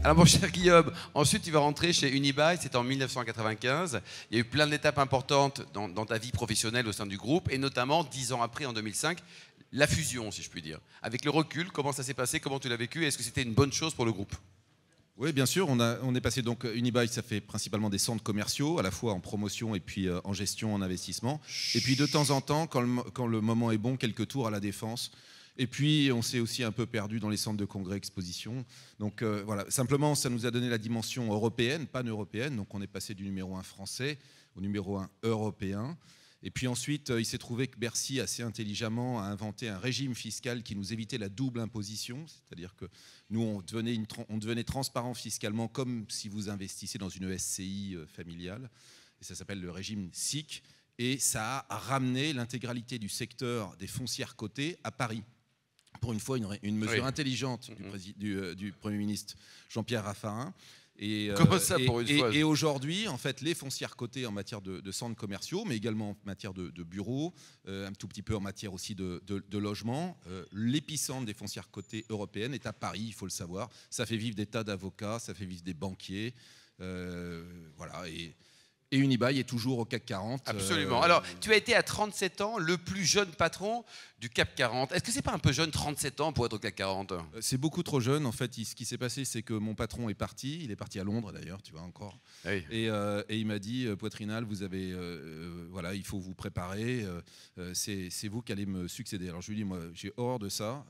Alors mon cher Guillaume, ensuite tu vas rentrer chez Unibail, c'était en 1995. Il y a eu plein d'étapes importantes dans ta vie professionnelle au sein du groupe, et notamment 10 ans après, en 2005, la fusion, si je puis dire. Avec le recul, comment ça s'est passé, comment tu l'as vécu, et est-ce que c'était une bonne chose pour le groupe? Oui, bien sûr, on est passé donc Unibail, ça fait principalement des centres commerciaux, à la fois en promotion et puis en gestion, en investissement. Et puis de temps en temps, quand le moment est bon, quelques tours à la Défense. Et puis on s'est aussi un peu perdu dans les centres de congrès, expositions. Donc voilà, simplement ça nous a donné la dimension européenne, pan-européenne. Donc on est passé du numéro 1 français au numéro 1 européen. Et puis ensuite, il s'est trouvé que Bercy, assez intelligemment, a inventé un régime fiscal qui nous évitait la double imposition. C'est-à-dire que nous, on devenait transparent fiscalement, comme si vous investissez dans une SCI familiale. Et ça s'appelle le régime SIC. Et ça a ramené l'intégralité du secteur des foncières cotées à Paris. Pour une fois, une mesure intelligente du Premier ministre Jean-Pierre Raffarin. Comment ça, pour une fois? Et aujourd'hui, en fait, les foncières cotées en matière de centres commerciaux, mais également en matière de bureaux, un tout petit peu en matière aussi de logement, l'épicentre des foncières cotées européennes est à Paris, il faut le savoir. Ça fait vivre des tas d'avocats, ça fait vivre des banquiers. Voilà. Et Unibail est toujours au CAC 40. Absolument. Alors, tu as été à 37 ans le plus jeune patron du CAC 40. Est-ce que c'est pas un peu jeune, 37 ans, pour être au CAC 40? C'est beaucoup trop jeune. En fait, ce qui s'est passé, c'est que mon patron est parti. Il est parti à Londres, d'ailleurs, tu vois, encore. Oui. Et il m'a dit, Poitrinal, vous avez, voilà, il faut vous préparer. C'est vous qui allez me succéder. Alors, je lui dis, moi, j'ai horreur de ça.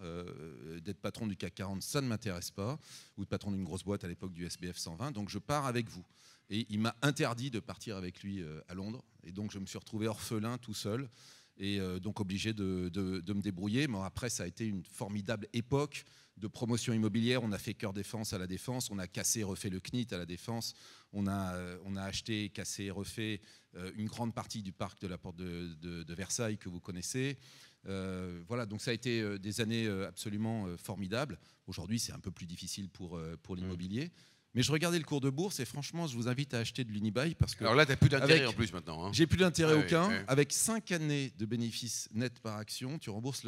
D'être patron du CAC 40, ça ne m'intéresse pas. Ou de patron d'une grosse boîte à l'époque du SBF 120. Donc, je pars avec vous. Et il m'a interdit de partir avec lui à Londres. Et donc, je me suis retrouvé orphelin tout seul. Et donc, obligé de me débrouiller. Mais après, ça a été une formidable époque de promotion immobilière. On a fait Cœur Défense à la Défense. On a cassé et refait le CNIT à la Défense. On a acheté, cassé et refait une grande partie du parc de la Porte de Versailles que vous connaissez. Voilà, donc ça a été des années absolument formidables. Aujourd'hui, c'est un peu plus difficile pour l'immobilier. Mais je regardais le cours de bourse et franchement, je vous invite à acheter de l'Unibail parce que... Alors là, tu n'as plus d'intérêt en plus maintenant. Hein. J'ai plus d'intérêt aucun. Oui. Avec 5 années de bénéfices nets par action, tu rembourses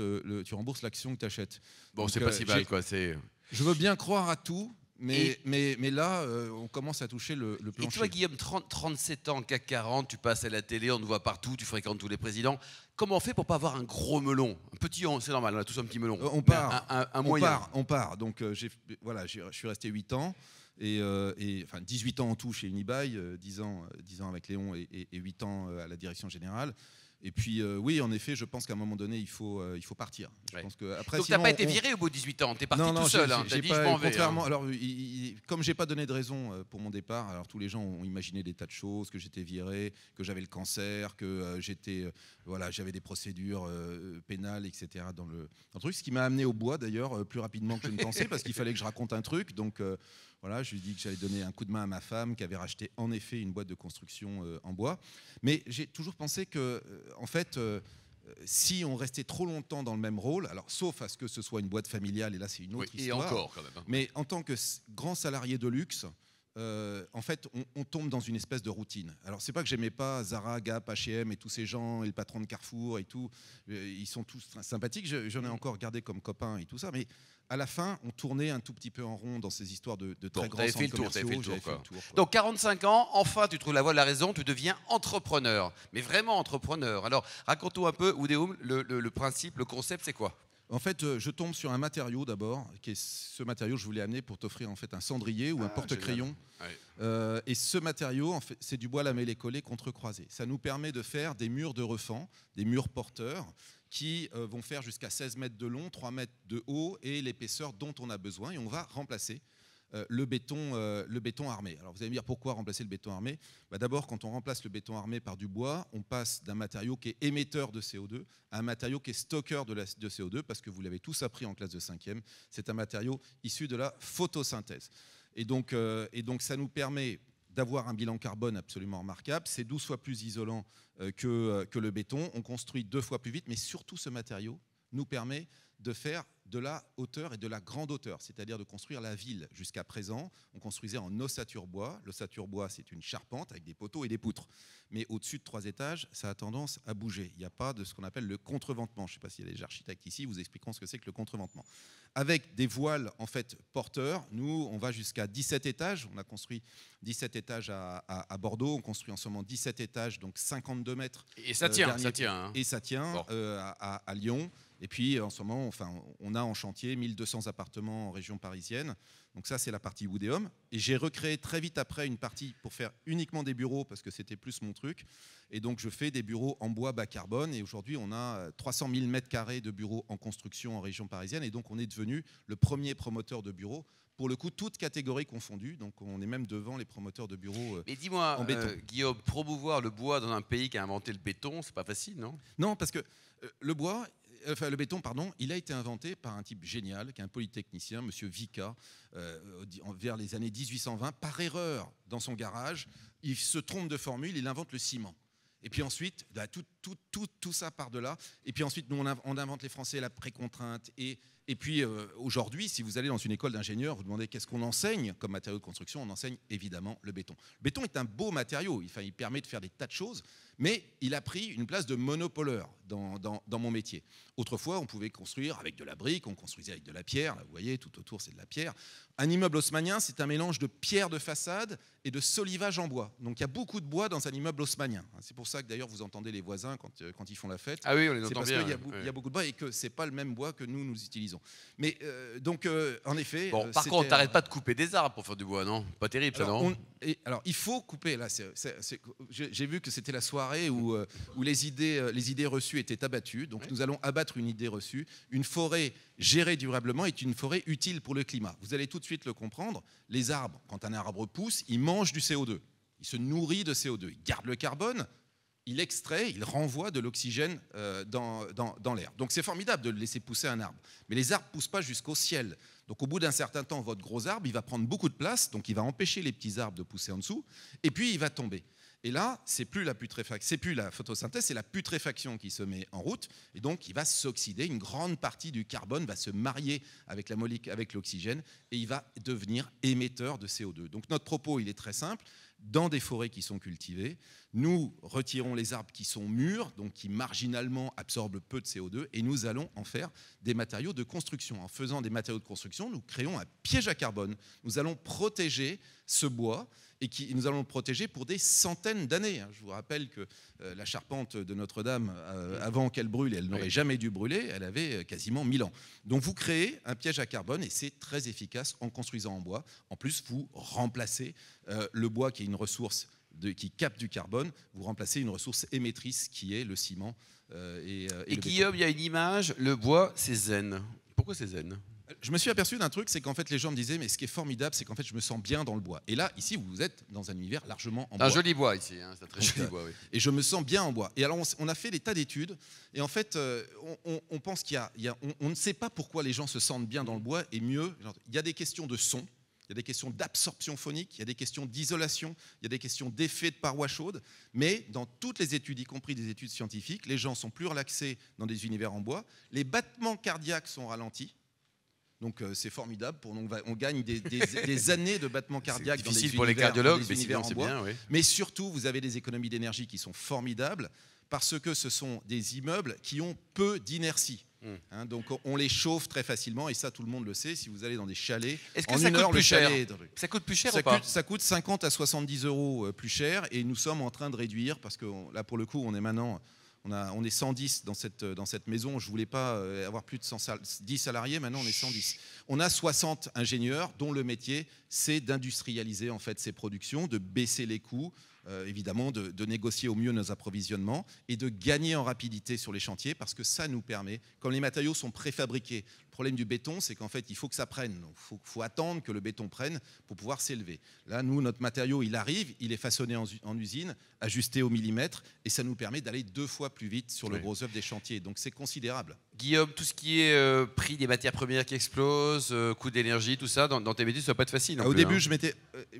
l'action que tu achètes. Bon, c'est pas si mal, quoi. Je veux bien croire à tout, mais là, on commence à toucher le plancher. Et toi, Guillaume, 37 ans, CAC 40, tu passes à la télé, on te voit partout, tu fréquentes tous les présidents. Comment on fait pour pas avoir un gros melon? Un petit, c'est normal, on a tous un petit melon. On part. Un moyen. On part. Donc, je suis resté 8 ans. Enfin 18 ans en tout chez Unibail, 10 ans avec Léon et 8 ans à la direction générale. Et puis oui, en effet, je pense qu'à un moment donné, il faut partir. Je pense que après, donc tu n'as pas été viré au bout de 18 ans, tu es parti tout seul. Tu as dit, je m'en vais. Contrairement, alors, comme je n'ai pas donné de raison pour mon départ, alors tous les gens ont imaginé des tas de choses, que j'étais viré, que j'avais le cancer, que j'avais des procédures pénales, etc. dans le truc. Ce qui m'a amené au bois d'ailleurs plus rapidement que je ne pensais, parce qu'il fallait que je raconte un truc. Donc voilà, je lui ai dit que j'allais donner un coup de main à ma femme qui avait racheté en effet une boîte de construction en bois. Mais j'ai toujours pensé que, en fait, si on restait trop longtemps dans le même rôle, alors sauf à ce que ce soit une boîte familiale, et là c'est une autre histoire. Et encore quand même. Hein. Mais en tant que grand salarié de luxe, en fait, on tombe dans une espèce de routine. Alors, c'est pas que j'aimais pas Zara, Gap, H&M et tous ces gens, et le patron de Carrefour et tout. Ils sont tous sympathiques. J'en ai encore gardé comme copains et tout ça. Mais à la fin, on tournait un tout petit peu en rond dans ces histoires de très grands centres commerciaux. J'avais fait le tour. Donc, 45 ans, enfin, tu trouves la voie de la raison, tu deviens entrepreneur. Mais vraiment entrepreneur. Alors, raconte-nous un peu, Oudéoum, le principe, le concept, c'est quoi? En fait, je tombe sur un matériau d'abord, qui est ce matériau que je voulais amener pour t'offrir en fait un cendrier ou un porte-crayon. Et ce matériau, en fait, c'est du bois lamellé-collé contre-croisé. Ça nous permet de faire des murs de refend, des murs porteurs, qui vont faire jusqu'à 16 mètres de long, 3 mètres de haut et l'épaisseur dont on a besoin. Et on va remplacer le béton armé. Alors vous allez me dire pourquoi remplacer le béton armé? D'abord, quand on remplace le béton armé par du bois, on passe d'un matériau qui est émetteur de CO2 à un matériau qui est stockeur de CO2, parce que vous l'avez tous appris en classe de 5e, c'est un matériau issu de la photosynthèse. Et donc ça nous permet d'avoir un bilan carbone absolument remarquable. C'est 12 fois plus isolant que le béton. On construit 2 fois plus vite, mais surtout ce matériau nous permet de faire de la hauteur et de la grande hauteur, c'est-à-dire de construire la ville. Jusqu'à présent, on construisait en ossature bois. L'ossature bois, c'est une charpente avec des poteaux et des poutres. Mais au-dessus de 3 étages, ça a tendance à bouger. Il n'y a pas de ce qu'on appelle le contreventement. Je ne sais pas s'il y a des architectes ici, vous expliqueront ce que c'est que le contreventement. Avec des voiles en fait porteurs, nous, on va jusqu'à 17 étages. On a construit 17 étages à Bordeaux. On construit en ce moment 17 étages, donc 52 mètres. Et ça tient, ça tient. Hein. Et ça tient bon. à Lyon. Et puis, en ce moment, enfin, on a en chantier 1200 appartements en région parisienne. Donc ça, c'est la partie Woodéum. Et j'ai recréé très vite après une partie pour faire uniquement des bureaux, parce que c'était plus mon truc. Et donc, je fais des bureaux en bois bas carbone. Et aujourd'hui, on a 300 000 mètres carrés de bureaux en construction en région parisienne. Et donc, on est devenu le premier promoteur de bureaux. Pour le coup, toutes catégories confondues. Donc, on est même devant les promoteurs de bureaux Mais dis-moi, en béton. Guillaume, promouvoir le bois dans un pays qui a inventé le béton, c'est pas facile, non? Non, parce que le béton, pardon, il a été inventé par un type génial, qui est un polytechnicien, M. Vicat, vers les années 1820. Par erreur, dans son garage, il se trompe de formule, il invente le ciment. Et puis ensuite, tout ça part de là. Et puis ensuite, nous, on invente les Français la précontrainte. Et puis aujourd'hui, si vous allez dans une école d'ingénieurs, vous demandez qu'est-ce qu'on enseigne comme matériau de construction, on enseigne évidemment le béton. Le béton est un beau matériau, il permet de faire des tas de choses, mais il a pris une place de monopoleur dans mon métier. Autrefois, on pouvait construire avec de la brique, on construisait avec de la pierre, là, vous voyez, tout autour c'est de la pierre. Un immeuble haussmannien, c'est un mélange de pierre de façade et de solivage en bois. Donc il y a beaucoup de bois dans un immeuble haussmannien. C'est pour ça que d'ailleurs vous entendez les voisins quand ils font la fête. Ah oui, on les c'est entend parce bien. qu'il y a beaucoup de bois et que c'est pas le même bois que nous utilisons. Mais en effet. Bon, par contre, t'arrêtes pas de couper des arbres pour faire du bois, non? Pas terrible, ça, non? Alors, il faut couper. Là, j'ai vu que c'était la soirée où les idées reçues étaient abattues. Donc, nous allons abattre une idée reçue. Une forêt gérée durablement est une forêt utile pour le climat. Vous allez tout de suite le comprendre. Les arbres, quand un arbre pousse, il mange du CO2. Il se nourrit de CO2. Il garde le carbone. Il extrait, il renvoie de l'oxygène dans l'air. Donc c'est formidable de laisser pousser un arbre. Mais les arbres ne poussent pas jusqu'au ciel. Donc au bout d'un certain temps, votre gros arbre, il va prendre beaucoup de place, donc il va empêcher les petits arbres de pousser en dessous, et puis il va tomber. Et là, c'est plus la photosynthèse, c'est la putréfaction qui se met en route, et donc il va s'oxyder. Une grande partie du carbone va se marier avec l'oxygène, et il va devenir émetteur de CO2. Donc notre propos, il est très simple. Dans des forêts qui sont cultivées, nous retirons les arbres qui sont mûrs, donc qui marginalement absorbent peu de CO2, et nous allons en faire des matériaux de construction. En faisant des matériaux de construction, nous créons un piège à carbone. Nous allons protéger ce bois, et nous allons le protéger pour des centaines d'années. Je vous rappelle que la charpente de Notre-Dame, avant qu'elle brûle, elle n'aurait jamais dû brûler, elle avait quasiment 1000 ans. Donc vous créez un piège à carbone, et c'est très efficace en construisant en bois. En plus, vous remplacez le bois, qui est une ressource qui capte du carbone, vous remplacez une ressource émettrice qui est le ciment et Guillaume, il y a une image, le bois, c'est zen. Pourquoi c'est zen? Je me suis aperçu d'un truc, c'est qu'en fait les gens me disaient mais ce qui est formidable, c'est qu'en fait je me sens bien dans le bois. Et là, ici, vous êtes dans un univers largement en bois. Un joli bois ici, hein, c'est un très joli bois, oui. Et je me sens bien en bois. Et alors on a fait des tas d'études, et en fait on pense on ne sait pas pourquoi les gens se sentent bien dans le bois et mieux. Il y a des questions de son. Il y a des questions d'absorption phonique, il y a des questions d'isolation, il y a des questions d'effet de parois chaudes, mais dans toutes les études, y compris des études scientifiques, les gens sont plus relaxés dans des univers en bois, les battements cardiaques sont ralentis, donc c'est formidable, on gagne des années de battements cardiaques dans des univers, pour les cardiologues, mais sinon c'est bien, oui. Mais surtout, vous avez des économies d'énergie qui sont formidables, parce que ce sont des immeubles qui ont peu d'inertie. Donc on les chauffe très facilement, et ça tout le monde le sait. Si vous allez dans des chalets, est-ce que ça coûte plus cher? Ça coûte plus cher ou pas? Ça coûte 50 à 70 € plus cher, et nous sommes en train de réduire, parce que là pour le coup on est maintenant, on est 110 dans cette maison. Je voulais pas avoir plus de 110 salariés, maintenant on est 110. On a 60 ingénieurs dont le métier c'est d'industrialiser en fait ces productions, de baisser les coûts. Évidemment, de négocier au mieux nos approvisionnements et de gagner en rapidité sur les chantiers, parce que ça nous permet, comme les matériaux sont préfabriqués, le problème du béton, c'est qu'en fait, il faut que ça prenne. Il faut attendre que le béton prenne pour pouvoir s'élever. Là, nous, notre matériau, il arrive, il est façonné en usine, ajusté au millimètre, et ça nous permet d'aller 2 fois plus vite sur le gros œuvre des chantiers. Donc, c'est considérable. Guillaume, tout ce qui est prix des matières premières qui explosent, coût d'énergie, tout ça, dans tes métiers, ça ne doit pas être facile. Au début,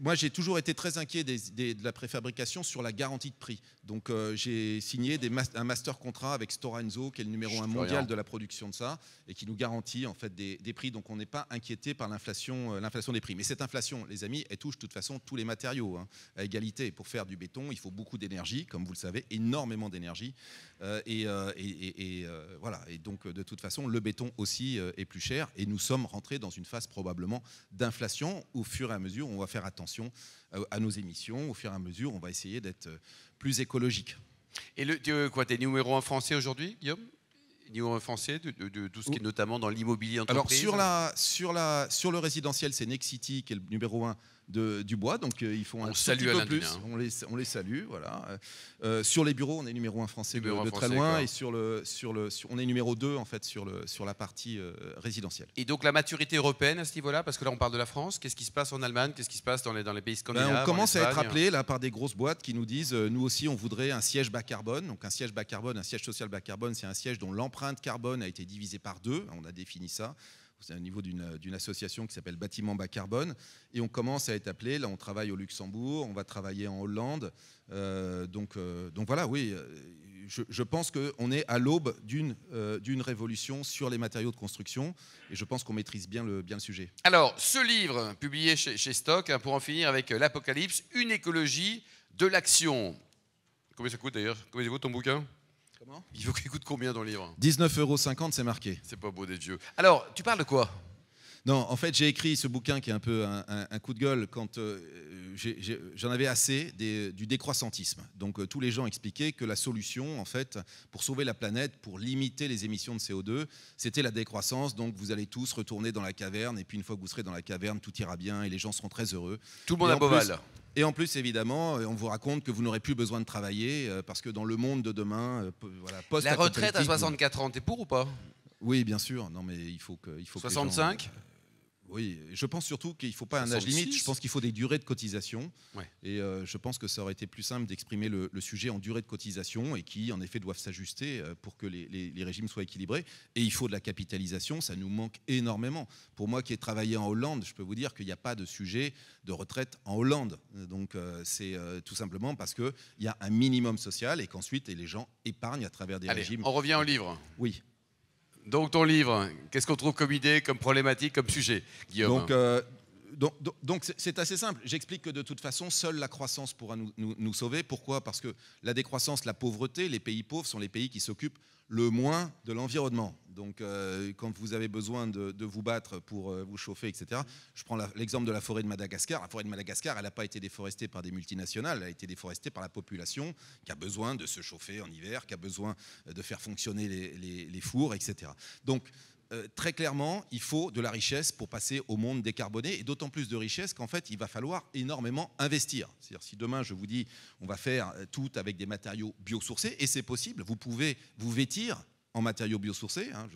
moi, j'ai toujours été très inquiet de la préfabrication sur la garantie de prix. Donc, j'ai signé un master contrat avec Stora Enso, qui est le numéro 1 mondial de la production de ça, et qui nous garantit en fait des prix, donc on n'est pas inquiété par l'inflation des prix. Mais cette inflation, les amis, elle touche de toute façon tous les matériaux hein, à égalité. Pour faire du béton, il faut beaucoup d'énergie, comme vous le savez, énormément d'énergie. Voilà. Et donc de toute façon, le béton aussi est plus cher. Et nous sommes rentrés dans une phase probablement d'inflation. Au fur et à mesure, on va faire attention à nos émissions. Au fur et à mesure, on va essayer d'être plus écologique. Et tu es numéro 1 français aujourd'hui, Guillaume? Numéro 1 français de tout ce qui est notamment dans l'immobilier entreprise? Alors sur le résidentiel, c'est Nexity qui est le numéro 1 du bois, donc ils font un petit peu plus. On les salue, voilà. Sur les bureaux, on est numéro 1 français de très loin, et on est numéro 2 en fait sur la partie résidentielle. Et donc la maturité européenne à ce niveau-là, parce que là on parle de la France, qu'est-ce qui se passe en Allemagne, qu'est-ce qui se passe dans les pays scandinaves? On commence à être appelé là par des grosses boîtes qui nous disent nous aussi on voudrait un siège bas carbone. Donc un siège bas carbone, un siège social bas carbone, c'est un siège dont l'empreinte carbone a été divisée par 2. On a défini ça. C'est au niveau d'une association qui s'appelle Bâtiment Bas Carbone. Et on commence à être appelé. Là, on travaille au Luxembourg, on va travailler en Hollande. Donc voilà, oui, je pense qu'on est à l'aube d'une révolution sur les matériaux de construction. Et je pense qu'on maîtrise bien le sujet. Alors, ce livre, publié chez Stock, hein, pour en finir avec l'Apocalypse, une écologie de l'action. Combien ça coûte d'ailleurs? Combien ça coûte ton bouquin? Comment? Il coûte combien dans le livre? 19,50 €, c'est marqué. C'est pas beau d'être vieux. Alors, tu parles de quoi? Non, en fait, j'ai écrit ce bouquin qui est un peu un coup de gueule quand j'en avais assez du décroissantisme. Donc, tous les gens expliquaient que la solution, en fait, pour sauver la planète, pour limiter les émissions de CO2, c'était la décroissance. Donc, vous allez tous retourner dans la caverne. Et puis, une fois que vous serez dans la caverne, tout ira bien et les gens seront très heureux. Tout le monde a Beauval. Et en plus, évidemment, on vous raconte que vous n'aurez plus besoin de travailler parce que dans le monde de demain, voilà, la retraite à 64 ans, t'es pour ou pas? Oui, bien sûr. Non, mais il faut 65 ? Oui, je pense surtout qu'il ne faut pas un âge limite. Je pense qu'il faut des durées de cotisation. Ouais. Et je pense que ça aurait été plus simple d'exprimer le sujet en durée de cotisation et qui, en effet, doivent s'ajuster pour que les régimes soient équilibrés. Et il faut de la capitalisation. Ça nous manque énormément. Pour moi qui ai travaillé en Hollande, je peux vous dire qu'il n'y a pas de sujet de retraite en Hollande. Donc, c'est tout simplement parce qu'il y a un minimum social et qu'ensuite, les gens épargnent à travers des régimes. On revient au livre. Oui. Donc ton livre, qu'est-ce qu'on trouve comme idée, comme problématique, comme sujet, Guillaume? Donc c'est assez simple. J'explique que de toute façon, seule la croissance pourra nous sauver. Pourquoi? Parce que la décroissance, la pauvreté, les pays pauvres sont les pays qui s'occupent le moins de l'environnement. Donc quand vous avez besoin de vous battre pour vous chauffer, etc. Je prends l'exemple de la forêt de Madagascar. La forêt de Madagascar, elle n'a pas été déforestée par des multinationales, elle a été déforestée par la population qui a besoin de se chauffer en hiver, qui a besoin de faire fonctionner les fours, etc. Donc très clairement, il faut de la richesse pour passer au monde décarboné, et d'autant plus de richesse qu'en fait, il va falloir énormément investir. C'est-à-dire, si demain, je vous dis, on va faire tout avec des matériaux biosourcés, et c'est possible, vous pouvez vous vêtir en matériaux biosourcés. Hein.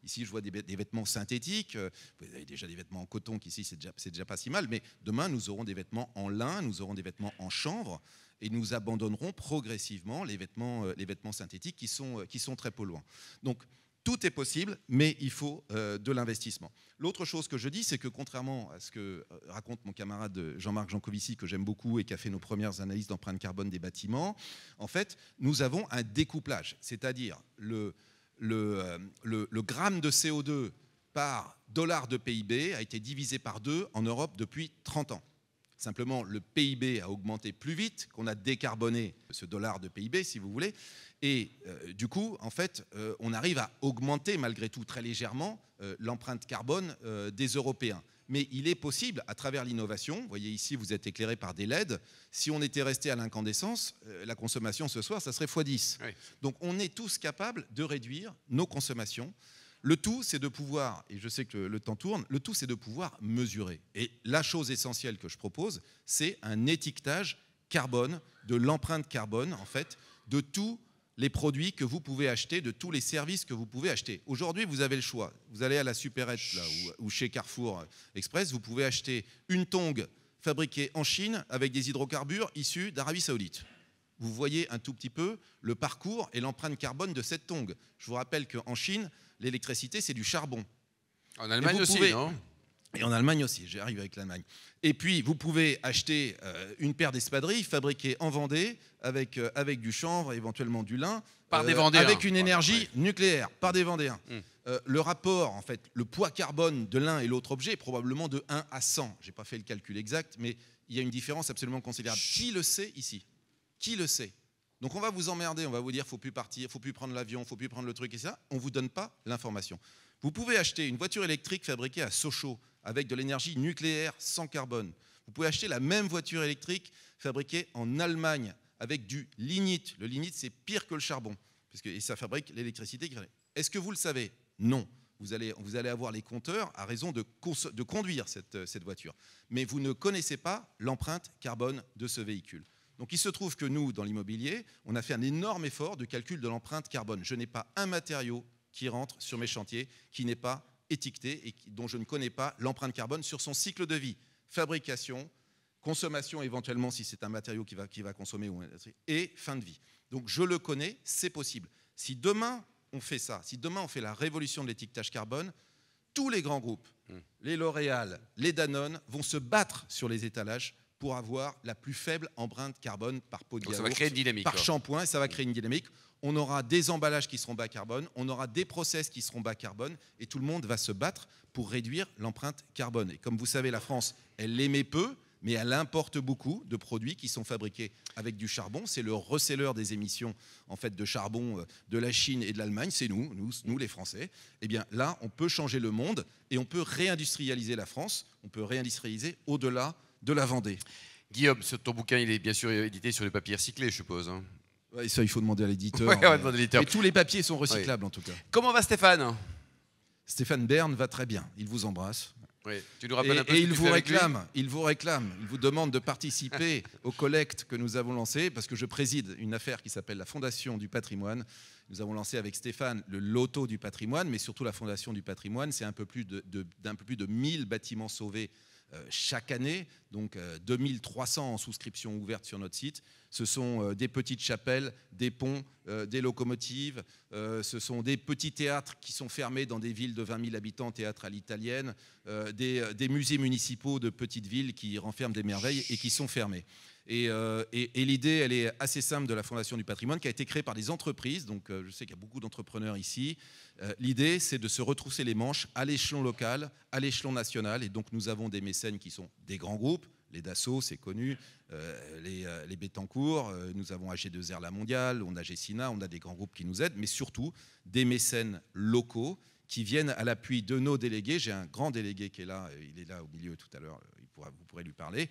Ici, je vois des vêtements synthétiques. Vous avez déjà des vêtements en coton, qu'ici, c'est déjà pas si mal. Mais demain, nous aurons des vêtements en lin, nous aurons des vêtements en chanvre, et nous abandonnerons progressivement les vêtements synthétiques qui sont très polluants. Donc, tout est possible, mais il faut de l'investissement. L'autre chose que je dis, c'est que contrairement à ce que raconte mon camarade Jean-Marc Jancovici, que j'aime beaucoup et qui a fait nos premières analyses d'empreinte carbone des bâtiments, en fait, nous avons un découplage, c'est-à-dire le gramme de CO2 par dollar de PIB a été divisé par 2 en Europe depuis 30 ans. Simplement, le PIB a augmenté plus vite qu'on a décarboné ce dollar de PIB, si vous voulez. Et du coup, en fait, on arrive à augmenter malgré tout très légèrement l'empreinte carbone des Européens. Mais il est possible, à travers l'innovation, vous voyez ici, vous êtes éclairé par des LED, si on était resté à l'incandescence, la consommation ce soir, ça serait x10. Oui. Donc on est tous capables de réduire nos consommations. Le tout, c'est de pouvoir, et je sais que le temps tourne, le tout, c'est de pouvoir mesurer. Et la chose essentielle que je propose, c'est un étiquetage carbone, de l'empreinte carbone, en fait, de tous les produits que vous pouvez acheter, de tous les services que vous pouvez acheter. Aujourd'hui, vous avez le choix. Vous allez à la supérette là, ou chez Carrefour Express, vous pouvez acheter une tongue fabriquée en Chine avec des hydrocarbures issus d'Arabie Saoudite. Vous voyez un tout petit peu le parcours et l'empreinte carbone de cette tongue. Je vous rappelle qu'en Chine, l'électricité, c'est du charbon. En Allemagne aussi, non ? Et en Allemagne aussi, j'arrive avec l'Allemagne. Et puis, vous pouvez acheter une paire d'espadrilles fabriquées en Vendée avec du chanvre, éventuellement du lin, Par des Vendéens. avec une énergie nucléaire, par des Vendéens. Mm. Le rapport, en fait, le poids carbone de l'un et l'autre objet est probablement de 1 à 100. Je n'ai pas fait le calcul exact, mais il y a une différence absolument considérable. Qui le sait ici? Qui le sait? Donc on va vous emmerder, on va vous dire faut plus partir, faut plus prendre l'avion, faut plus prendre le truc et ça. On ne vous donne pas l'information. Vous pouvez acheter une voiture électrique fabriquée à Sochaux avec de l'énergie nucléaire sans carbone. Vous pouvez acheter la même voiture électrique fabriquée en Allemagne avec du lignite. Le lignite, c'est pire que le charbon, et ça fabrique l'électricité. Est-ce que vous le savez? Non. Vous allez avoir les compteurs à raison de conduire cette voiture. Mais vous ne connaissez pas l'empreinte carbone de ce véhicule. Donc il se trouve que nous, dans l'immobilier, on a fait un énorme effort de calcul de l'empreinte carbone. Je n'ai pas un matériau qui rentre sur mes chantiers qui n'est pas étiqueté et dont je ne connais pas l'empreinte carbone sur son cycle de vie. Fabrication, consommation éventuellement si c'est un matériau qui va consommer, et fin de vie. Donc je le connais, c'est possible. Si demain on fait ça, si demain on fait la révolution de l'étiquetage carbone, tous les grands groupes, les L'Oréal, les Danone, vont se battre sur les étalages pour avoir la plus faible empreinte carbone par pot de yaourt, ça va créer une dynamique, par shampoing, et ça va créer une dynamique. On aura des emballages qui seront bas carbone, on aura des process qui seront bas carbone, et tout le monde va se battre pour réduire l'empreinte carbone. Et comme vous savez, la France, elle l'émet peu, mais elle importe beaucoup de produits qui sont fabriqués avec du charbon. C'est le receleur des émissions en fait, de charbon de la Chine et de l'Allemagne, c'est nous les Français. Eh bien là, on peut changer le monde et on peut réindustrialiser la France, on peut réindustrialiser au-delà de la Vendée. Guillaume, ton bouquin, il est bien sûr édité sur le papier recyclé, je suppose. Hein. Ouais, ça, il faut demander à l'éditeur. Ouais, on va demander à l'éditeur. Et tous les papiers sont recyclables, en tout cas. Comment va Stéphane? Stéphane Bern va très bien. Il vous embrasse. Oui. Tu nous rappelles un peu et ce que il tu vous fais avec lui réclame, il vous demande de participer aux collectes que nous avons lancées, parce que je préside une affaire qui s'appelle la Fondation du patrimoine. Nous avons lancé avec Stéphane le loto du patrimoine, mais surtout la Fondation du patrimoine. C'est un peu plus de 1000 bâtiments sauvés chaque année, donc 2300 en souscription ouverte sur notre site. Ce sont des petites chapelles, des ponts, des locomotives, ce sont des petits théâtres qui sont fermés dans des villes de 20 000 habitants, théâtres à l'italienne, des musées municipaux de petites villes qui renferment des merveilles et qui sont fermés. Et l'idée, elle est assez simple de la Fondation du patrimoine qui a été créée par des entreprises, donc je sais qu'il y a beaucoup d'entrepreneurs ici. L'idée, c'est de se retrousser les manches à l'échelon local, à l'échelon national, et donc nous avons des mécènes qui sont des grands groupes, les Dassault, c'est connu, les Bettencourt, nous avons AG2R La Mondiale, on a Gessina, on a des grands groupes qui nous aident, mais surtout des mécènes locaux qui viennent à l'appui de nos délégués. J'ai un grand délégué qui est là, il est là au milieu tout à l'heure, vous pourrez lui parler.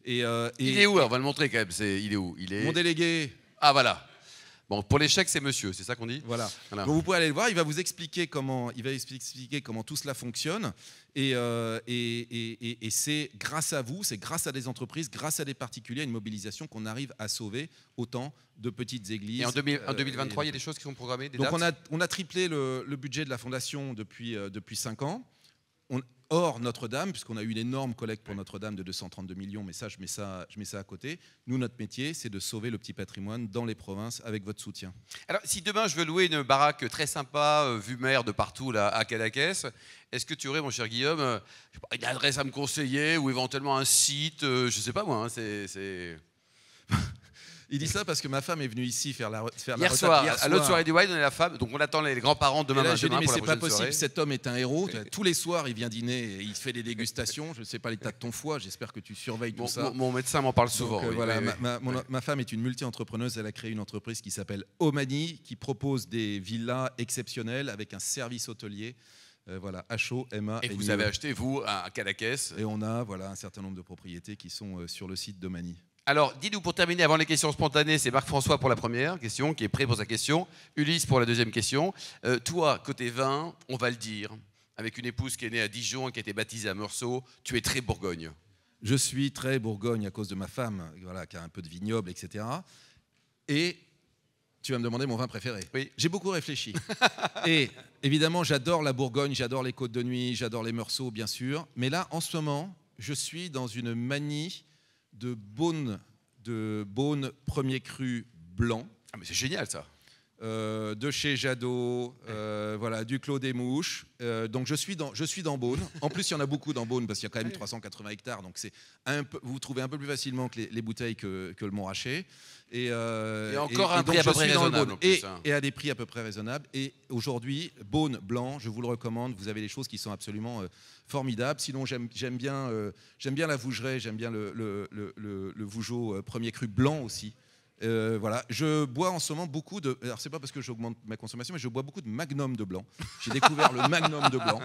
Il est où? On va le montrer quand même. Il est où? Mon délégué. Ah voilà. Bon, pour les chèques, c'est monsieur, c'est ça qu'on dit? Voilà. Donc vous pouvez aller le voir, il va vous expliquer comment tout cela fonctionne. Et c'est grâce à vous, c'est grâce à des entreprises, grâce à des particuliers, une mobilisation qu'on arrive à sauver autant de petites églises. Et en 2023, il y a des choses qui sont programmées, des dates. Donc on a triplé le budget de la Fondation depuis 5 ans. Hors Notre-Dame, puisqu'on a eu une énorme collecte pour Notre-Dame de 232 millions, mais ça, je mets ça à côté. Nous, notre métier, c'est de sauver le petit patrimoine dans les provinces avec votre soutien. Alors, si demain, je veux louer une baraque très sympa, vue mer de partout, là, à Cadaqués, est-ce que tu aurais, mon cher Guillaume, une adresse à me conseiller ou éventuellement un site, je ne sais pas moi, c'est... Il dit ça parce que ma femme est venue ici faire la hier soir, à l'autre soirée du Wine, on est la femme, donc on attend les grands-parents demain. Et là, je lui ai dit, mais c'est pas possible, soirée. Cet homme est un héros. Tous les soirs, il vient dîner, et il fait des dégustations. Je ne sais pas l'état de ton foie, j'espère que tu surveilles tout ça. Mon médecin m'en parle souvent. Donc, voilà, ma femme est une multi-entrepreneuse, elle a créé une entreprise qui s'appelle Omani, qui propose des villas exceptionnelles avec un service hôtelier. Voilà, H-O-M-A. Et vous avez acheté, vous, à Cadaqués. Et on a un certain nombre de propriétés qui sont sur le site d'Omani. Alors, dis-nous pour terminer, avant les questions spontanées, c'est Marc-François pour la première question, qui est prêt pour sa question. Ulysse pour la deuxième question. Toi, côté vin, on va le dire, avec une épouse qui est née à Dijon et qui a été baptisée à Meursault, tu es très Bourgogne. Je suis très Bourgogne à cause de ma femme, voilà, qui a un peu de vignoble, etc. Et tu vas me demander mon vin préféré. Oui. J'ai beaucoup réfléchi. Et évidemment, j'adore la Bourgogne, j'adore les Côtes de Nuit, j'adore les Meursault, bien sûr. Mais là, en ce moment, je suis dans une manie de Beaune premier cru blanc. Ah mais c'est génial ça. de chez Jadot, voilà, du Clos des Mouches. Donc je suis dans Beaune. En plus, il y en a beaucoup dans Beaune parce qu'il y a quand même 380 hectares. Donc vous trouvez un peu plus facilement que les bouteilles que le Montrachet. Et encore un prix à peu près raisonnable. Et à des prix à peu près raisonnables. Et aujourd'hui, Beaune blanc, je vous le recommande. Vous avez des choses qui sont absolument formidables. Sinon, j'aime bien la Vougeraie, j'aime bien le Vougeot premier cru blanc aussi. Voilà, je bois en ce moment beaucoup de. Alors c'est pas parce que j'augmente ma consommation, mais je bois beaucoup de Magnum de blanc. J'ai découvert le Magnum de blanc.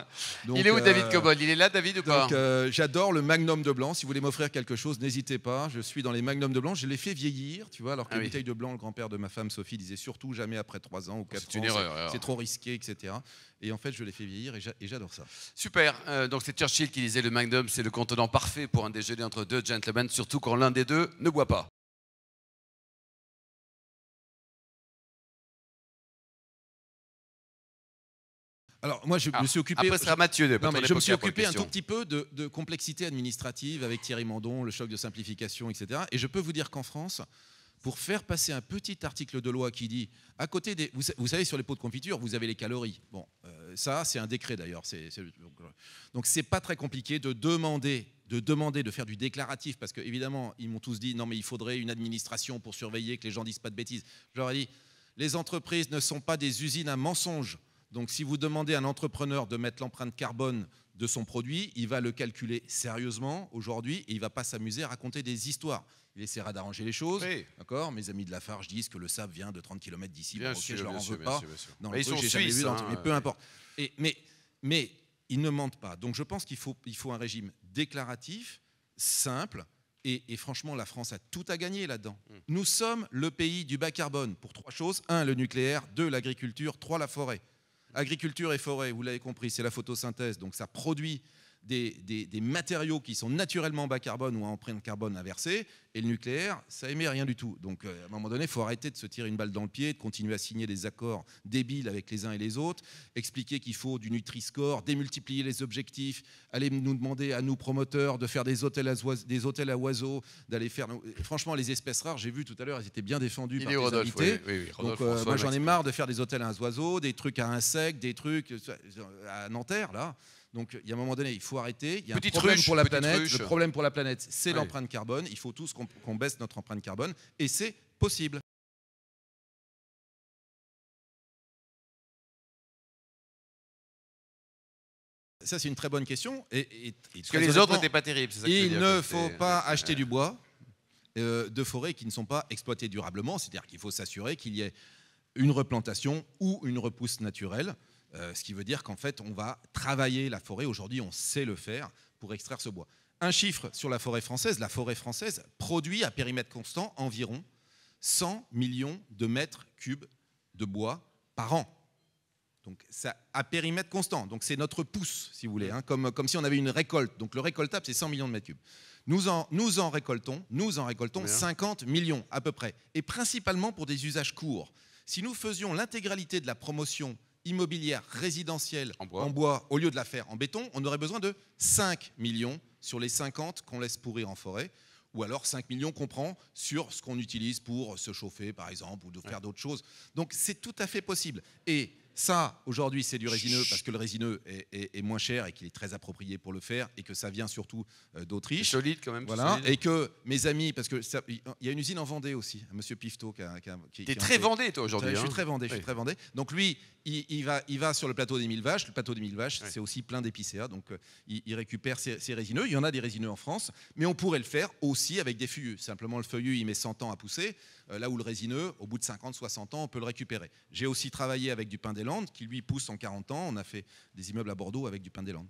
Donc, il est où David Cobol? Il est là, David, ou pas? Donc j'adore le Magnum de blanc. Si vous voulez m'offrir quelque chose, n'hésitez pas. Je suis dans les Magnum de blanc. Je les fais vieillir, tu vois. Alors que les bouteilles de blanc, le grand-père de ma femme Sophie disait surtout jamais après 3 ans ou 4 ans. C'est une erreur. C'est trop risqué, etc. Et en fait, je les fais vieillir et j'adore ça. Super. Donc c'est Churchill qui disait le Magnum, c'est le contenant parfait pour un déjeuner entre deux gentlemen, surtout quand l'un des deux ne boit pas. Alors moi je me suis occupé. Après ce sera Mathieu. Je me suis occupé un tout petit peu de complexité administrative avec Thierry Mandon, le choc de simplification, etc. Et je peux vous dire qu'en France, pour faire passer un petit article de loi qui dit, à côté des, vous savez sur les pots de confiture, vous avez les calories. Bon, ça c'est un décret d'ailleurs. Donc c'est pas très compliqué de demander de faire du déclaratif, parce que évidemment ils m'ont tous dit non mais il faudrait une administration pour surveiller que les gens disent pas de bêtises. Je leur ai dit, les entreprises ne sont pas des usines à mensonges. Donc si vous demandez à un entrepreneur de mettre l'empreinte carbone de son produit, il va le calculer sérieusement aujourd'hui et il ne va pas s'amuser à raconter des histoires. Il essaiera d'arranger les choses. Oui. D'accord. Mes amis de Lafarge disent que le sable vient de 30 km d'ici. Bon, okay, je leur en veux pas. Non, ils sont suisses, mais peu importe. Mais ils ne mentent pas. Donc je pense qu'il faut un régime déclaratif, simple. Et franchement, la France a tout à gagner là-dedans. Nous sommes le pays du bas carbone pour 3 choses. 1, le nucléaire. 2, l'agriculture. 3, la forêt. Agriculture et forêt, vous l'avez compris, c'est la photosynthèse. Donc ça produit des matériaux qui sont naturellement bas carbone ou à empreinte carbone inversée. Et le nucléaire, ça émet rien du tout. Donc à un moment donné, il faut arrêter de se tirer une balle dans le pied, de continuer à signer des accords débiles avec les uns et les autres, expliquer qu'il faut du Nutri-Score, démultiplier les objectifs, aller nous demander à nous promoteurs de faire des hôtels à oiseaux, d'aller faire... Franchement, les espèces rares, j'ai vu tout à l'heure, elles étaient bien défendues par les invités. Oui, donc moi j'en ai marre de faire des hôtels à oiseaux, des trucs à insectes, des trucs à Nanterre, là. Donc, il y a un moment donné, il faut arrêter. Il y a un problème pour la planète. Le problème pour la planète, c'est l'empreinte carbone. Il faut tous qu'on baisse notre empreinte carbone. Et c'est possible. Ça, c'est une très bonne question. Parce que les autres n'étaient pas terribles. C'est ça que il ne faut pas acheter du bois de forêts qui ne sont pas exploitées durablement. C'est-à-dire qu'il faut s'assurer qu'il y ait une replantation ou une repousse naturelle. Ce qui veut dire qu'en fait, on va travailler la forêt. Aujourd'hui, on sait le faire pour extraire ce bois. Un chiffre sur la forêt française produit à périmètre constant environ 100 millions de mètres cubes de bois par an. Donc, ça, à périmètre constant. Donc, c'est notre pouce, si vous voulez, hein, comme si on avait une récolte. Donc, le récoltable, c'est 100 millions de mètres cubes. Nous en récoltons 50 millions à peu près. Et principalement pour des usages courts. Si nous faisions l'intégralité de la promotion immobilière résidentielle en bois, au lieu de la faire en béton, on aurait besoin de 5 millions sur les 50 qu'on laisse pourrir en forêt, ou alors 5 millions qu'on prend sur ce qu'on utilise pour se chauffer, par exemple, ou de faire d'autres choses. Donc c'est tout à fait possible. Et ça, aujourd'hui, c'est du résineux, parce que le résineux est moins cher et qu'il est très approprié pour le faire, et que ça vient surtout d'Autriche. C'est solide quand même. Voilà. Et que mes amis, parce qu'il y a une usine en Vendée aussi, Monsieur Pifto. Qui est très vendé, toi, aujourd'hui. Je suis très vendé, Donc lui, il va sur le plateau des 1000 vaches. Le plateau des 1000 vaches, c'est aussi plein d'épicéas. Donc il récupère ces résineux. Il y en a des résineux en France, mais on pourrait le faire aussi avec des feuillus. Simplement, le feuillu, il met 100 ans à pousser. Là où le résineux, au bout de 50, 60 ans, on peut le récupérer. J'ai aussi travaillé avec du pin des Landes, qui lui pousse en 40 ans. On a fait des immeubles à Bordeaux avec du pin des Landes.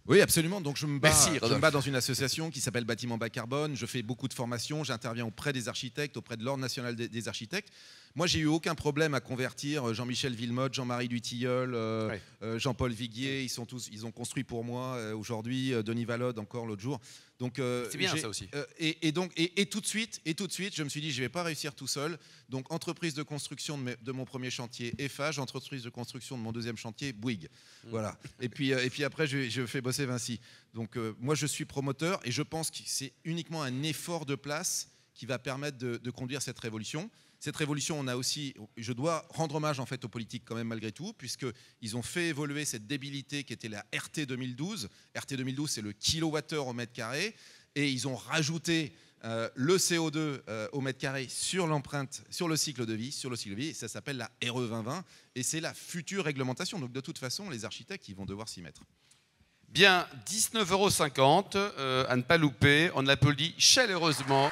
Oui, absolument. Donc je me bats dans une association qui s'appelle Bâtiment Bas Carbone. Je fais beaucoup de formations. J'interviens auprès des architectes, auprès de l'Ordre national des architectes. Moi, j'ai eu aucun problème à convertir Jean-Michel Villemotte, Jean-Marie Dutilleul, Jean-Paul Viguier. Ils ont construit pour moi aujourd'hui. Denis Vallode encore l'autre jour. Donc c'est bien ça aussi. Et tout de suite, je me suis dit, je vais pas réussir tout seul. Donc entreprise de construction de mon premier chantier, Eiffage, entreprise de construction de mon deuxième chantier, Bouygues. Voilà. Et puis après, je fais bosser Vinci. Donc moi, je suis promoteur et je pense que c'est uniquement un effort de place qui va permettre de conduire cette révolution. Cette révolution, je dois rendre hommage en fait aux politiques quand même malgré tout, puisqu'ils ont fait évoluer cette débilité qui était la RT 2012. RT 2012, c'est le kilowattheure au mètre carré, et ils ont rajouté le CO2 au mètre carré sur l'empreinte, sur le cycle de vie, et ça s'appelle la RE 2020, et c'est la future réglementation. Donc de toute façon, les architectes, ils vont devoir s'y mettre. Bien, 19,50 € à ne pas louper. On applaudit chaleureusement.